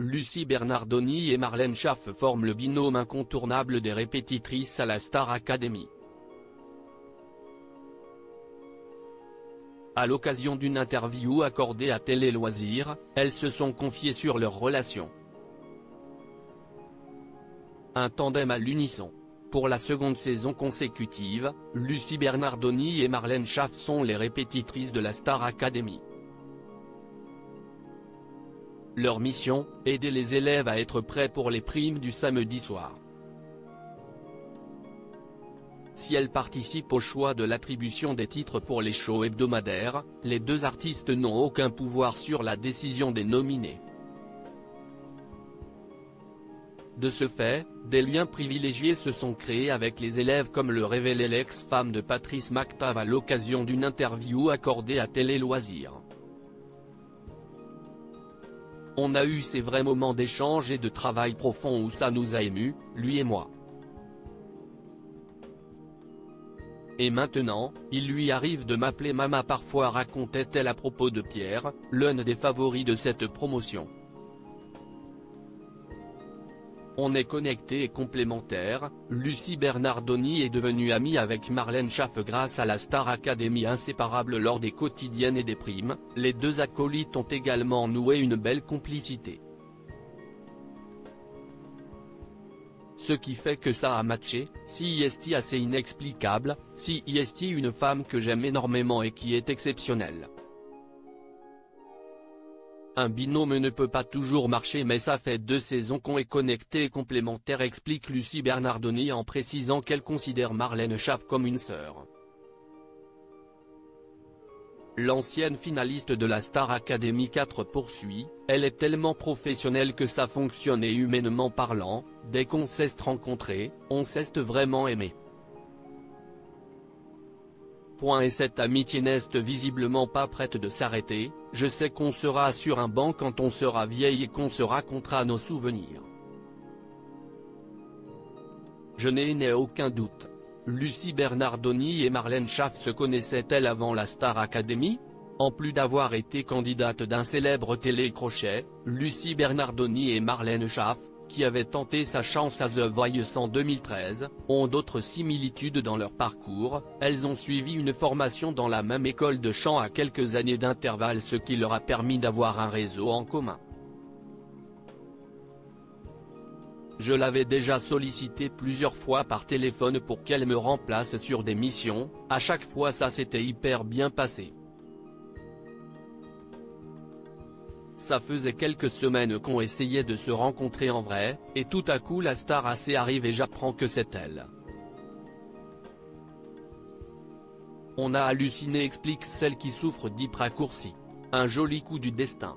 Lucie Bernardoni et Marlène Schaff forment le binôme incontournable des répétitrices à la Star Academy. À l'occasion d'une interview accordée à Télé Loisirs, elles se sont confiées sur leur relation. Un tandem à l'unisson. Pour la seconde saison consécutive, Lucie Bernardoni et Marlène Schaff sont les répétitrices de la Star Academy. Leur mission, aider les élèves à être prêts pour les primes du samedi soir. Si elles participent au choix de l'attribution des titres pour les shows hebdomadaires, les deux artistes n'ont aucun pouvoir sur la décision des nominés. De ce fait, des liens privilégiés se sont créés avec les élèves, comme le révélait l'ex-femme de Patrice McTav à l'occasion d'une interview accordée à Télé Loisirs. On a eu ces vrais moments d'échange et de travail profond où ça nous a émus, lui et moi. Et maintenant, il lui arrive de m'appeler Mama parfois, racontait-elle à propos de Pierre, l'un des favoris de cette promotion. On est connectés et complémentaires. Lucie Bernardoni est devenue amie avec Marlène Schaff grâce à la Star Academy, inséparable lors des quotidiennes et des primes. Les deux acolytes ont également noué une belle complicité. Ce qui fait que ça a matché. Si est assez inexplicable, si est une femme que j'aime énormément et qui est exceptionnelle. Un binôme ne peut pas toujours marcher, mais ça fait 2 saisons qu'on est connectés et complémentaires, explique Lucie Bernardoni en précisant qu'elle considère Marlène Schaff comme une sœur. L'ancienne finaliste de la Star Academy 4 poursuit, elle est tellement professionnelle que ça fonctionne, et humainement parlant, dès qu'on s'est rencontré, on s'est vraiment aimé. Et cette amitié n'est visiblement pas prête de s'arrêter. Je sais qu'on sera sur un banc quand on sera vieille et qu'on se racontera nos souvenirs. Je n'ai aucun doute. Lucie Bernardoni et Marlène Schaff se connaissaient-elles avant la Star Academy? En plus d'avoir été candidate d'un célèbre télécrochet, Lucie Bernardoni et Marlène Schaff, qui avaient tenté sa chance à The Voice en 2013, ont d'autres similitudes dans leur parcours. Elles ont suivi une formation dans la même école de chant à quelques années d'intervalle, ce qui leur a permis d'avoir un réseau en commun. Je l'avais déjà sollicité plusieurs fois par téléphone pour qu'elle me remplace sur des missions, à chaque fois ça s'était hyper bien passé. Ça faisait quelques semaines qu'on essayait de se rencontrer en vrai, et tout à coup la Star AC arrive et j'apprends que c'est elle. On a halluciné, explique celle qui souffre d'hyperacousie. Un joli coup du destin.